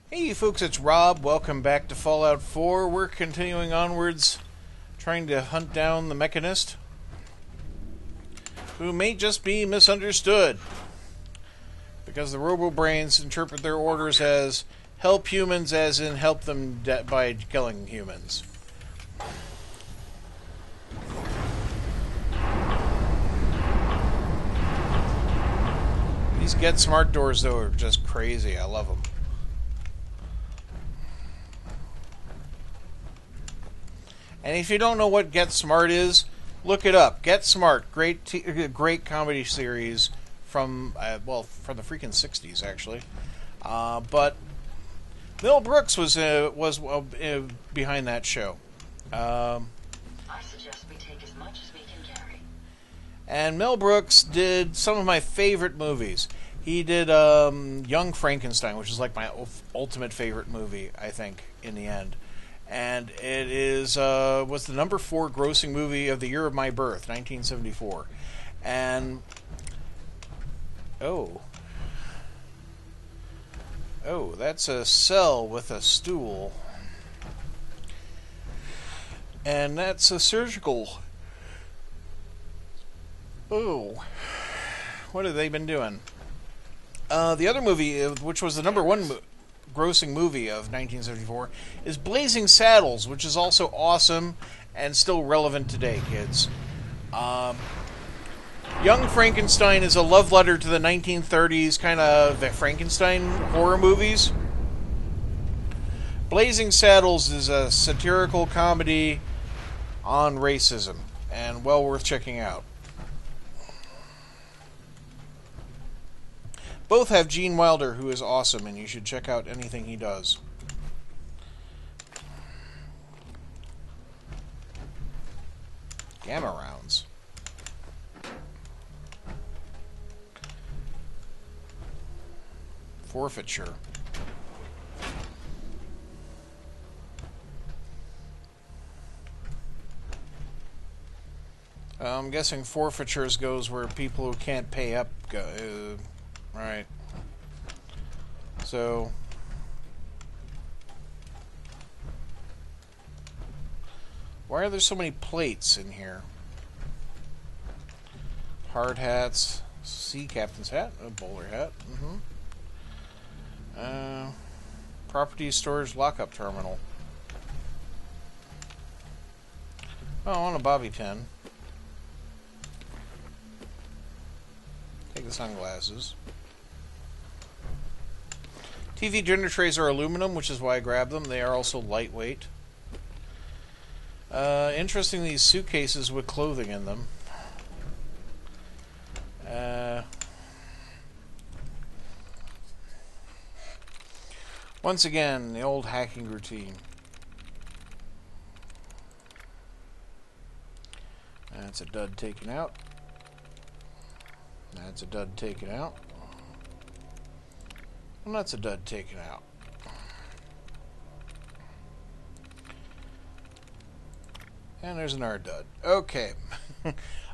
Hey folks, it's Rob. Welcome back to Fallout 4. We're continuing onwards, trying to hunt down the Mechanist, who may just be misunderstood, because the robo-brains interpret their orders as help humans, as in help them by killing humans. These Get Smart doors, though, are just crazy. I love them. And if you don't know what Get Smart is, look it up. Get Smart, great comedy series from from the freaking '60s, actually. But Mel Brooks was behind that show. I suggest we take as much as we can carry. And Mel Brooks did some of my favorite movies. He did Young Frankenstein, which is like my ultimate favorite movie, I think, in the end. And it was the number 4 grossing movie of the year of my birth, 1974. And oh, that's a cell with a stool, and that's a surgical. Oh, what have they been doing? The other movie, which was the number 1 grossing movie of 1974, is Blazing Saddles, which is also awesome and still relevant today, kids. Young Frankenstein is a love letter to the 1930s kind of Frankenstein horror movies. Blazing Saddles is a satirical comedy on racism, and well worth checking out. Both have Gene Wilder, who is awesome, and you should check out anything he does. Gamma rounds. Forfeiture. I'm guessing forfeitures goes where people who can't pay up go. Right. So, why are there so many plates in here? Hard hats, sea captain's hat, a bowler hat. Property storage lockup terminal. Oh, I want a bobby pin. Take the sunglasses. TV dinner trays are aluminum, which is why I grabbed them. They are also lightweight. Interesting, these suitcases with clothing in them. Once again, the old hacking routine. That's a dud taken out. That's a dud taken out. And that's a dud taken out. And there's another dud. Okay.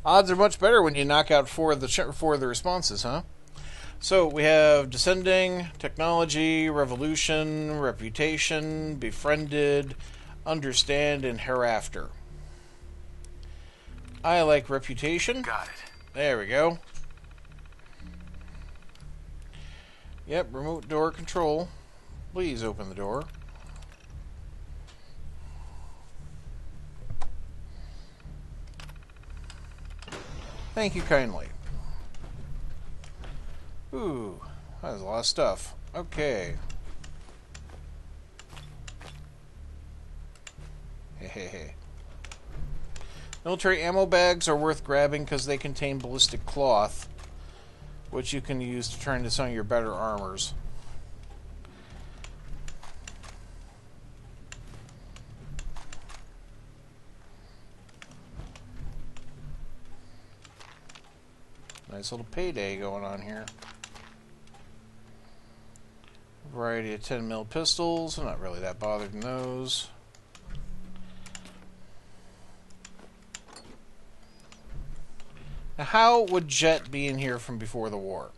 Odds are much better when you knock out 4 of the responses, huh? So we have descending, technology, revolution, reputation, befriended, understand, and hereafter. I like reputation. Got it. There we go. Yep, remote door control. Please open the door. Thank you kindly. Ooh, that was a lot of stuff. Okay. Hey. Military ammo bags are worth grabbing because they contain ballistic cloth, which you can use to turn into some of your better armors. Nice little payday going on here. Variety of 10mm pistols. I'm not really that bothered in those. Now, how would Jet be in here from before the war?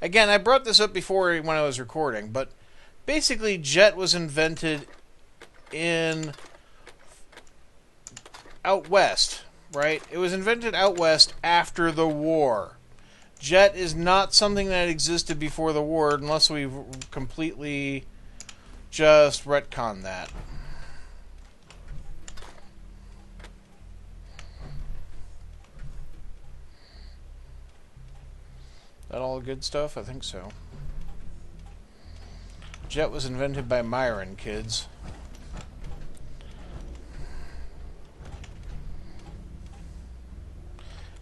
Again, I brought this up before when I was recording, but basically, Jet was invented in out west, right? It was invented out west after the war. Jet is not something that existed before the war, unless we've completely just retconned that. That all good stuff? I think so. Jet was invented by Myron, kids.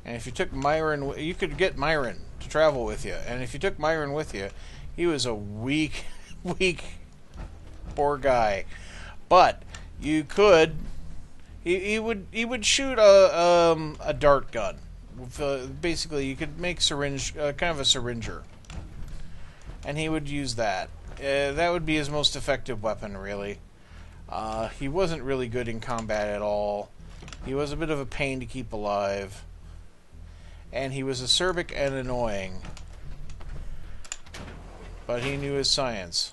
And if you took Myron, you could get Myron to travel with you. And if you took Myron with you, he was a weak, weak, poor guy. But you could, he would shoot a dart gun. Basically, you could make syringe, kind of a syringer, and he would use that. That would be his most effective weapon, really. He wasn't really good in combat at all. He was a bit of a pain to keep alive. And he was acerbic and annoying. But he knew his science.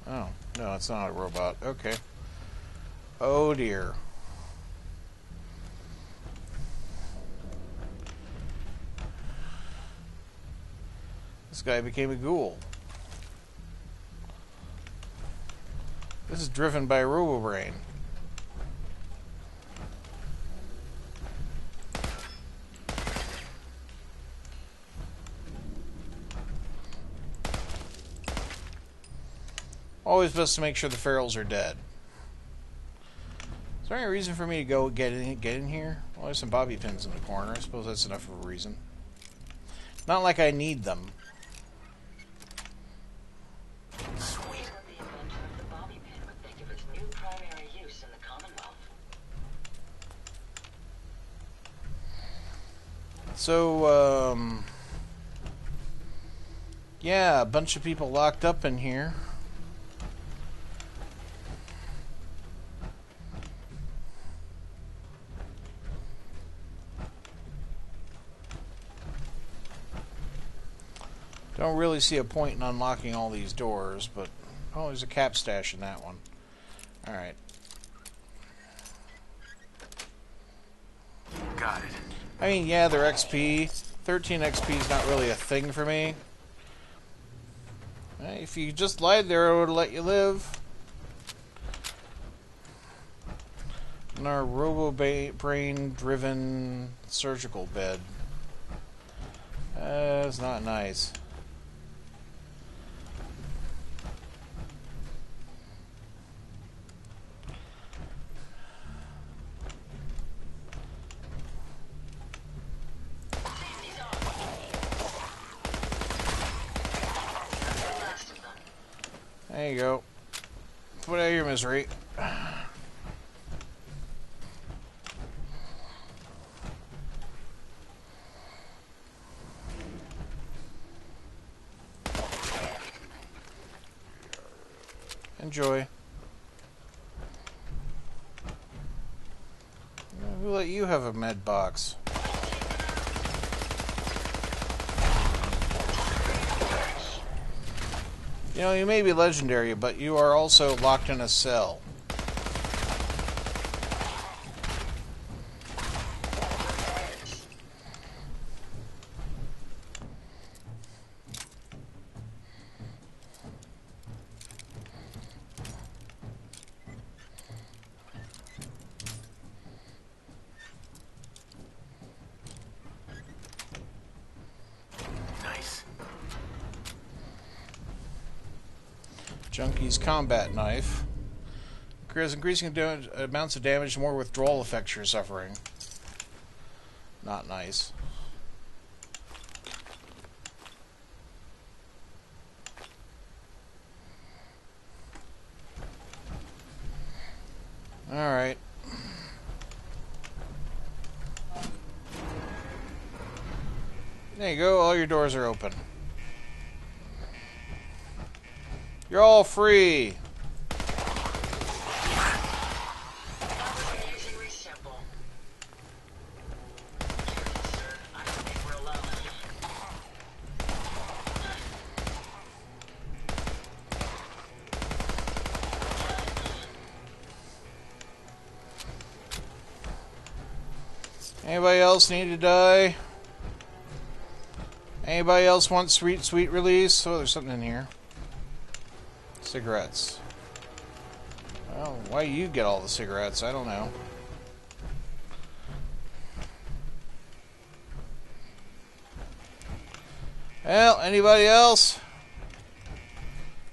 Oh, no, it's not a robot. Okay. Oh dear. This guy became a ghoul. This is driven by RoboBrain. Always best to make sure the ferals are dead. Is there any reason for me to go get in here? Well, there's some bobby pins in the corner. I suppose that's enough of a reason. Not like I need them. So, yeah, a bunch of people locked up in here. Don't really see a point in unlocking all these doors, but... Oh, there's a cap stash in that one. Alright. Got it. I mean, yeah, they're XP. 13 XP is not really a thing for me. If you just lied there, I would let you live. In our RoboBrain-driven surgical bed. It's not nice. There you go. Put out your misery. Enjoy. Who let you have a med box? You know, you may be legendary, but you are also locked in a cell. Junkie's combat knife. Occurs increasing amounts of damage, the more withdrawal effects you're suffering. Not nice. Alright. There you go, all your doors are open. You're all free. Anybody else need to die? Anybody else want sweet, sweet release? Oh, there's something in here. Cigarettes. Well, why you get all the cigarettes? I don't know. Well, anybody else?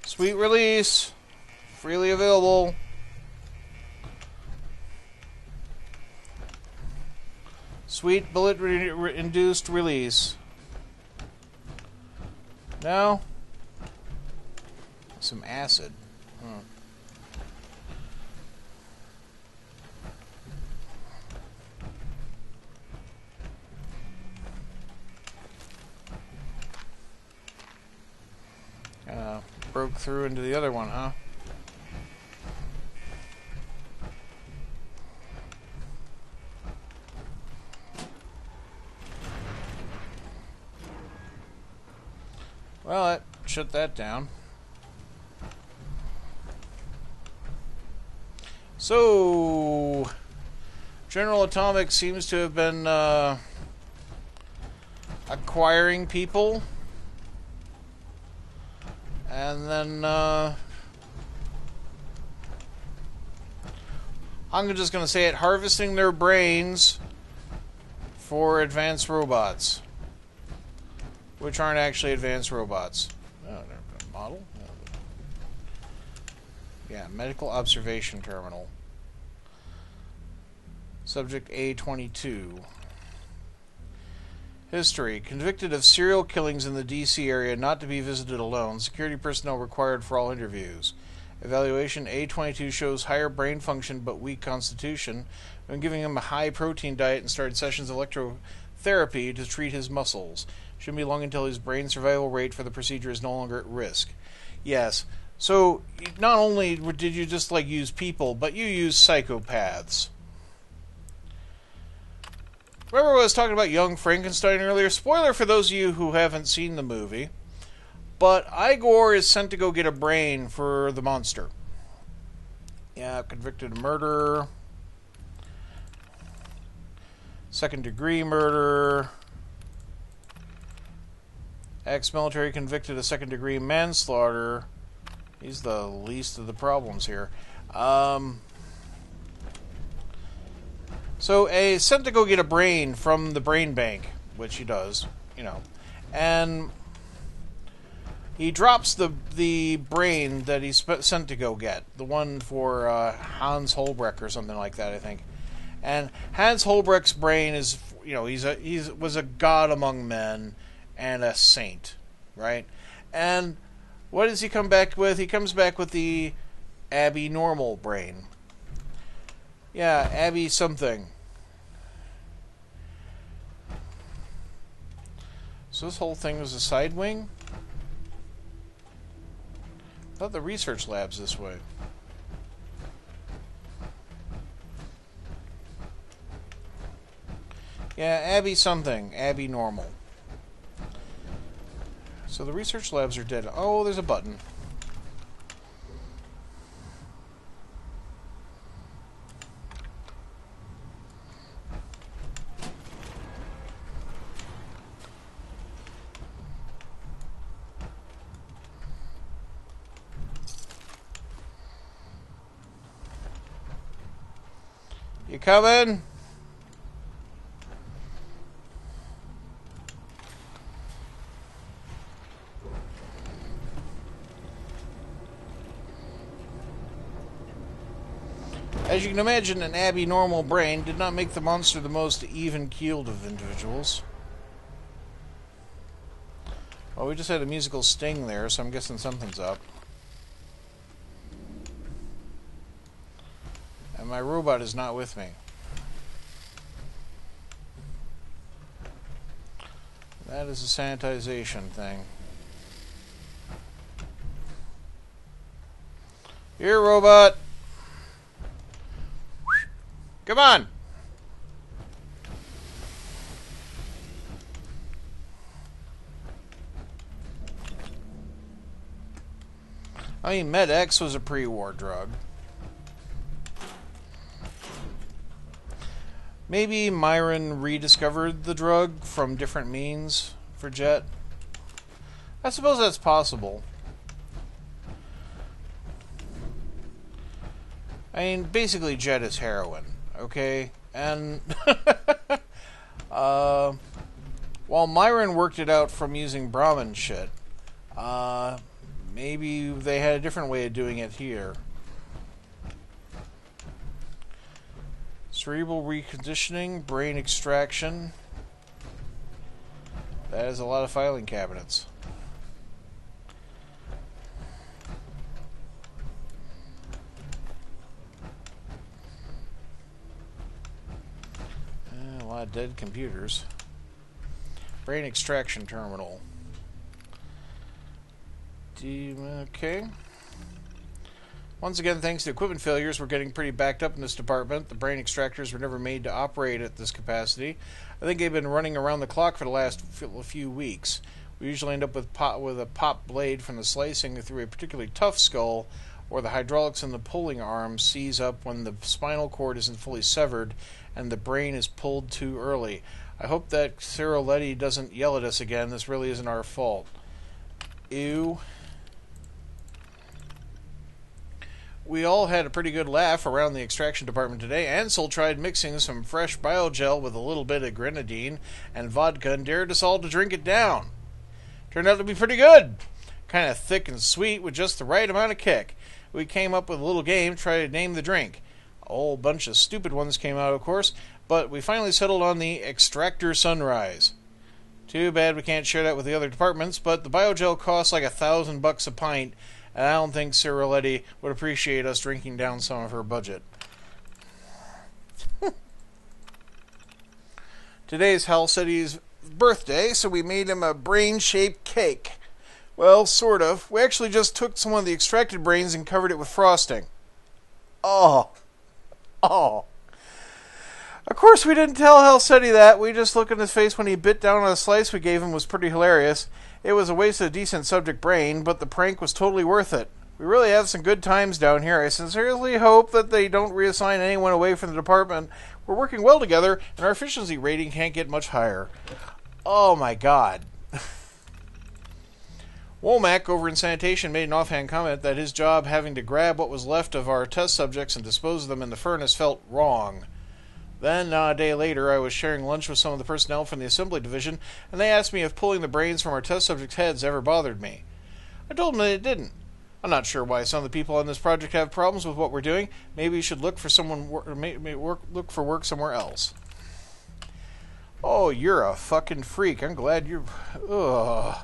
Sweet release. Freely available. Sweet bullet-induced release. No? Some acid. Broke through into the other one, huh? Well, that shut that down. So, General Atomics seems to have been acquiring people. And then, I'm just going to say it, harvesting their brains for advanced robots. Which aren't actually advanced robots. Model? Yeah, medical observation terminal. Subject A22. History. Convicted of serial killings in the D.C. area, not to be visited alone. Security personnel required for all interviews. Evaluation A22 shows higher brain function but weak constitution. When giving him a high protein diet and started sessions of electrotherapy to treat his muscles. Shouldn't be long until his brain survival rate for the procedure is no longer at risk. Yes. So, not only did you just, use people, but you used psychopaths. Remember I was talking about Young Frankenstein earlier? Spoiler for those of you who haven't seen the movie. But Igor is sent to go get a brain for the monster. Yeah, convicted of murder. Second-degree murder. Ex-military convicted of second-degree manslaughter. He's the least of the problems here. So, sent to go get a brain from the brain bank, which he does, and he drops the brain that he's sent to go get, the one for Hans Holbrecht or something like that, I think. And Hans Holbrecht's brain is, he was a god among men and a saint, right? And what does he come back with? He comes back with the Abby normal brain. Yeah, Abby something. So this whole thing was a side wing? I thought the research lab's this way. Yeah, Abby something. Abby normal. So the research labs are dead. Oh, there's a button. You coming? As you can imagine, an abnormal brain did not make the monster the most even-keeled of individuals. Well, we just had a musical sting there, so I'm guessing something's up. And my robot is not with me. That is a sanitization thing. Here, robot. Come on. I mean, Med-X was a pre-war drug. Maybe Myron rediscovered the drug from different means for Jet. I suppose that's possible. I mean, basically, Jet is heroin, okay? And while Myron worked it out from using Brahmin shit, maybe they had a different way of doing it here. Cerebral reconditioning, brain extraction. That is a lot of filing cabinets. A lot of dead computers. Brain extraction terminal. Okay. Once again, thanks to equipment failures, we're getting pretty backed up in this department. The brain extractors were never made to operate at this capacity. I think they've been running around the clock for the last few weeks. We usually end up with a pop blade from the slicing through a particularly tough skull, or the hydraulics in the pulling arm seize up when the spinal cord isn't fully severed and the brain is pulled too early. I hope that Ciroletti doesn't yell at us again. This really isn't our fault. Ew. We all had a pretty good laugh around the extraction department today. Ansel tried mixing some fresh biogel with a little bit of grenadine and vodka and dared us all to drink it down. Turned out to be pretty good. Kind of thick and sweet with just the right amount of kick. We came up with a little game, try to name the drink. A whole bunch of stupid ones came out, of course, but we finally settled on the Extractor Sunrise. Too bad we can't share that with the other departments, but the biogel costs like $1,000 a pint, and I don't think Ciroletti would appreciate us drinking down some of her budget. Today's Halcetti's birthday, so we made him a brain-shaped cake. Well, sort of. We actually just took some of the extracted brains and covered it with frosting. Oh. Of course we didn't tell Halcetti that. We just looked in his face when he bit down on a slice we gave him was pretty hilarious. It was a waste of a decent subject brain, but the prank was totally worth it. We really have some good times down here. I sincerely hope that they don't reassign anyone away from the department. We're working well together, and our efficiency rating can't get much higher. Oh my god. Womack over in sanitation made an offhand comment that his job having to grab what was left of our test subjects and dispose of them in the furnace felt wrong. Then, a day later, I was sharing lunch with some of the personnel from the assembly division, and they asked me if pulling the brains from our test subjects' heads ever bothered me. I told them that it didn't. I'm not sure why some of the people on this project have problems with what we're doing. Maybe you should look for look for work somewhere else. Oh, you're a fucking freak. I'm glad you're... Ugh.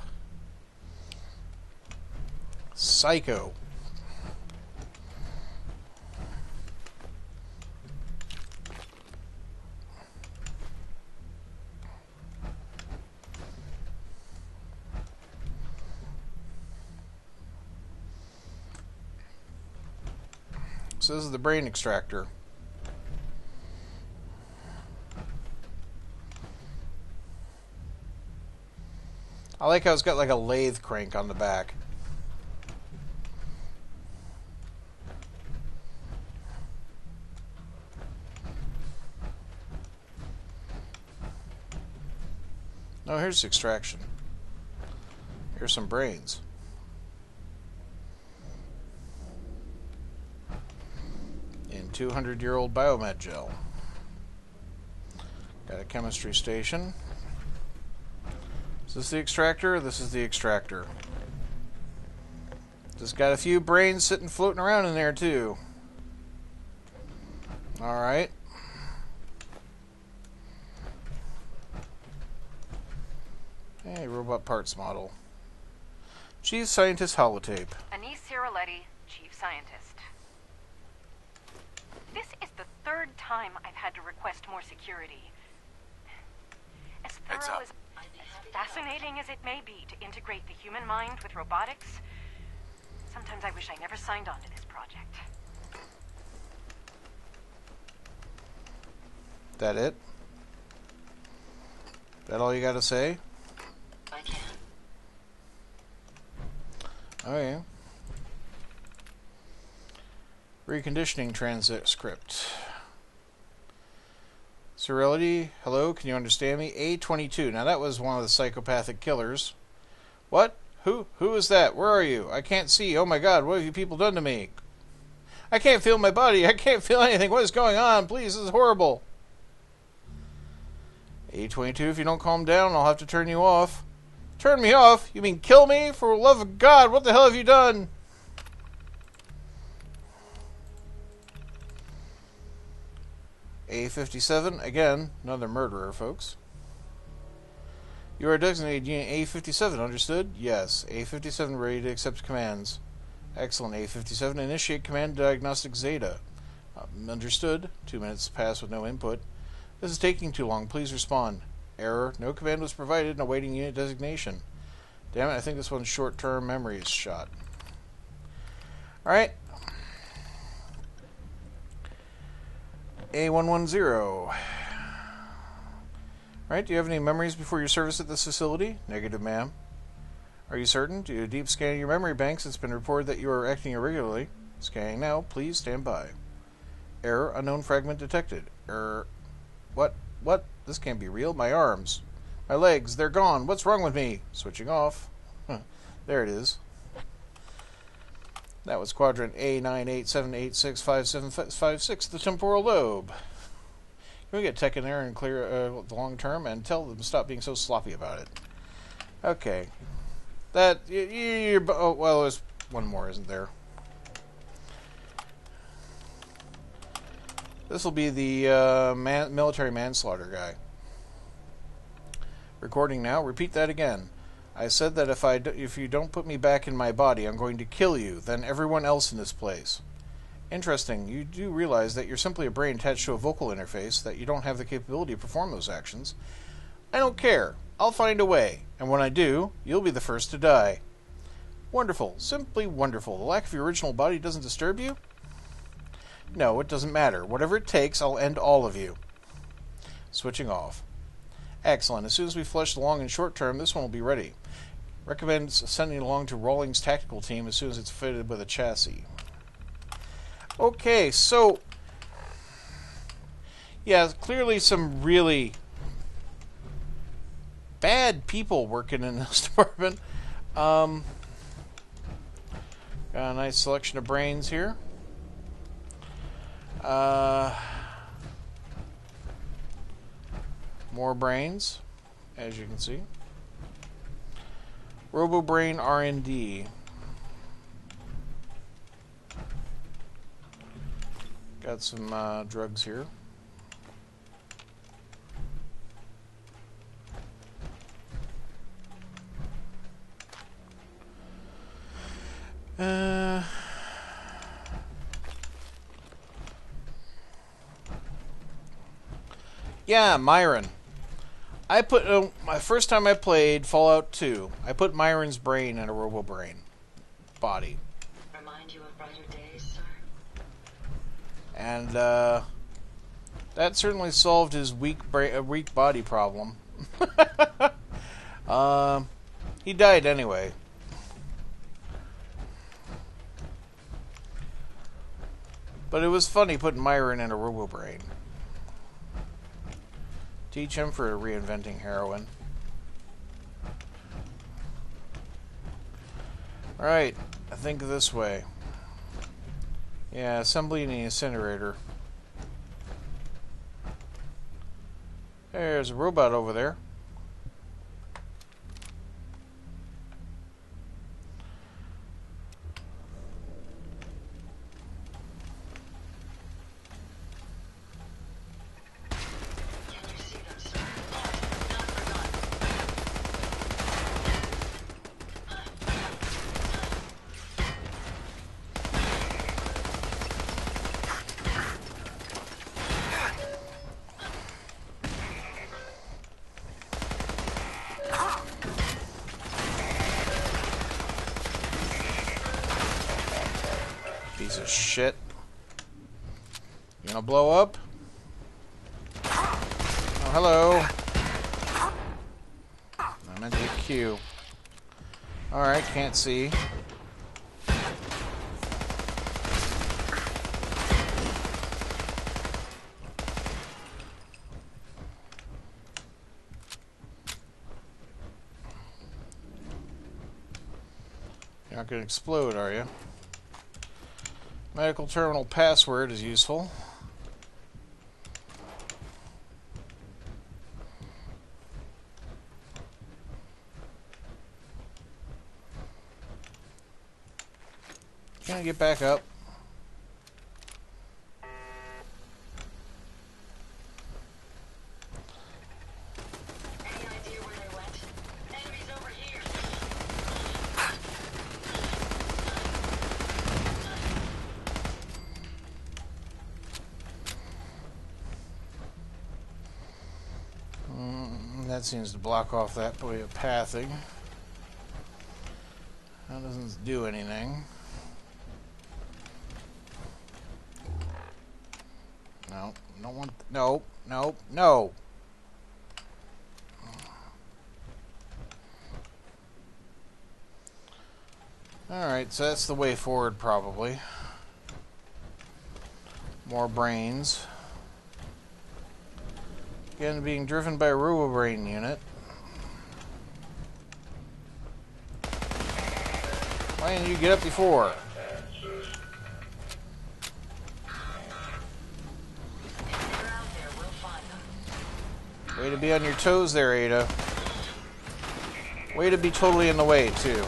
Psycho. So this is the brain extractor. I like how it's got like a lathe crank on the back. Oh, here's extraction. Here's some brains. In 200-year-old biomed gel. Got a chemistry station. Is this the extractor? This is the extractor. Just got a few brains sitting floating around in there too. Alright. Hey, robot parts model. Chief Scientist holotape. Anise Ciroletti, Chief Scientist. This is the third time I've had to request more security. As thorough as fascinating as it may be to integrate the human mind with robotics, sometimes I wish I never signed on to this project. That it? That all you gotta say? I can. Okay. Reconditioning transcript. Sterility, hello, can you understand me? A22. Now that was one of the psychopathic killers. What? Who is that? Where are you? I can't see. Oh my god, what have you people done to me? I can't feel my body. I can't feel anything. What is going on? Please, this is horrible. A22, if you don't calm down, I'll have to turn you off. Turn me off? You mean kill me? For the love of God, what the hell have you done? A57, again, another murderer, folks. You are designated Unit A57, understood? Yes. A57 ready to accept commands. Excellent, A57. Initiate command diagnostic Zeta. Understood. 2 minutes pass with no input. This is taking too long. Please respond. Error. No command was provided and awaiting unit designation. Damn it, I think this one's short-term memory is shot. Alright. A110. Alright, do you have any memories before your service at this facility? Negative, ma'am. Are you certain? Due to deep scanning your memory banks, it's been reported that you are acting irregularly. Scanning now. Please stand by. Error. Unknown fragment detected. Error. What? What? This can't be real. My arms. My legs. They're gone. What's wrong with me? Switching off. There it is. That was quadrant A987865756, the temporal lobe. Can we get tech in there and clear the long term and tell them to stop being so sloppy about it? Okay. That, oh, well, there's one more, isn't there? This will be the military manslaughter guy. Recording now. Repeat that again. I said that if you don't put me back in my body, I'm going to kill you, then everyone else in this place. Interesting. You do realize that you're simply a brain attached to a vocal interface, that you don't have the capability to perform those actions. I don't care. I'll find a way. And when I do, you'll be the first to die. Wonderful. Simply wonderful. The lack of your original body doesn't disturb you? No, it doesn't matter. Whatever it takes, I'll end all of you. Switching off. Excellent. As soon as we flush the long and short term, this one will be ready. Recommend sending it along to Rawlings' tactical team as soon as it's fitted with a chassis. Okay, so yeah, clearly some really bad people working in this department. Got a nice selection of brains here. More brains, as you can see. RoboBrain R&D. Got some drugs here. Yeah, Myron. I put my first time I played Fallout 2, I put Myron's brain in a RoboBrain body. Remind you of brighter days, sir? And that certainly solved his weak body problem. He died anyway. But it was funny putting Myron in a RoboBrain. Teach him for reinventing heroin. Alright, I think this way. Yeah, assembly in the incinerator. There's a robot over there. Piece of shit. You gonna blow up? Oh, hello. I meant to hit Q. Alright, can't see. You're not going to explode, are you? Medical terminal password is useful. Can I get back up? Any idea where they went? Enemies over here. That seems to block off that way of pathing. That doesn't do anything. No, no one. No, no, no. Alright, so that's the way forward, probably. More brains. Again, being driven by a robo-brain unit. Why didn't you get up before? Way to be on your toes there, Ada. Way to be totally in the way, too.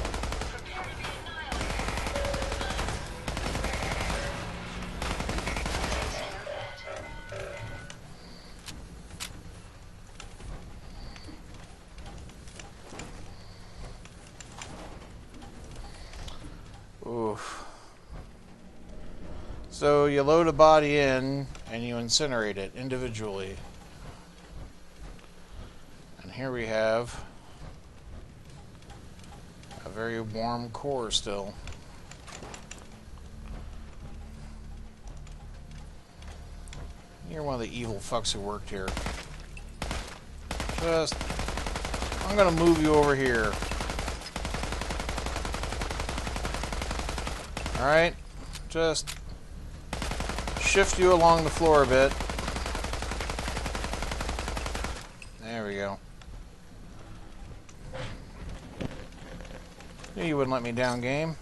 Oof. So you load a body in and you incinerate it individually. And here we have a very warm core still. You're one of the evil fucks who worked here. I'm gonna move you over here. Alright, just shift you along the floor a bit. There we go. Knew you wouldn't let me down, game.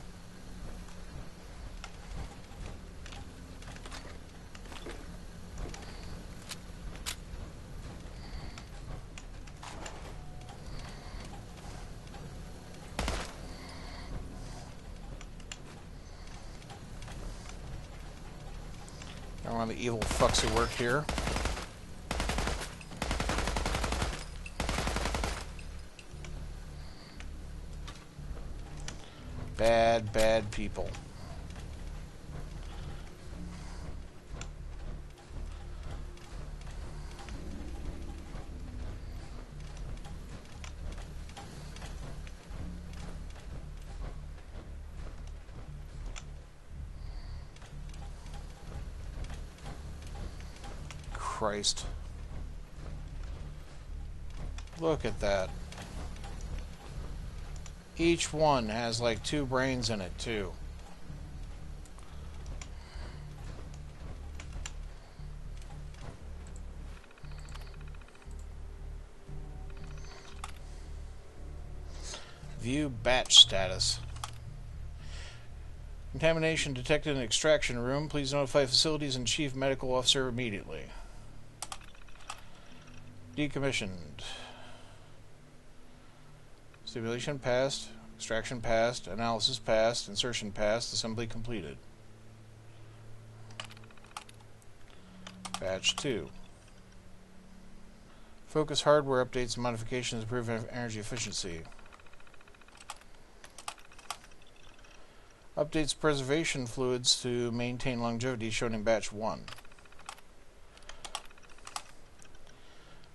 One of the evil fucks who work here. Bad, bad people. Christ. Look at that. Each one has like 2 brains in it, too. View batch status. Contamination detected in extraction room. Please notify facilities and chief medical officer immediately. Decommissioned. Simulation passed. Extraction passed. Analysis passed. Insertion passed. Assembly completed. Batch 2. Focus hardware updates and modifications to improve energy efficiency. Updates preservation fluids to maintain longevity shown in batch 1.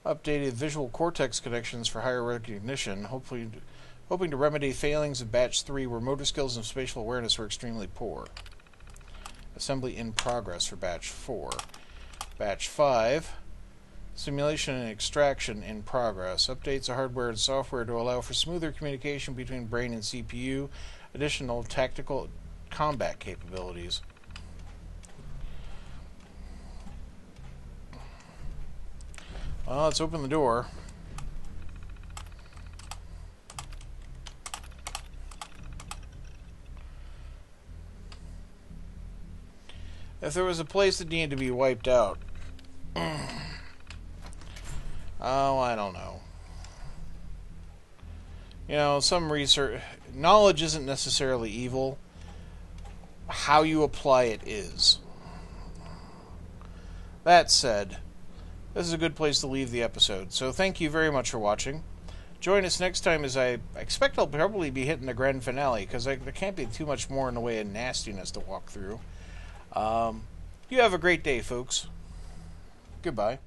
Updated visual cortex connections for higher recognition, hoping to remedy failings of batch 3 where motor skills and spatial awareness were extremely poor. Assembly in progress for batch 4. Batch 5. Simulation and extraction in progress. Updates to hardware and software to allow for smoother communication between brain and CPU. Additional tactical combat capabilities. Well, let's open the door. If there was a place that needed to be wiped out, oh, I don't know. You know, some research... Knowledge isn't necessarily evil. How you apply it is. That said, this is a good place to leave the episode. So thank you very much for watching. Join us next time, as I expect I'll probably be hitting the grand finale, because there can't be too much more in the way of nastiness to walk through. You have a great day, folks. Goodbye.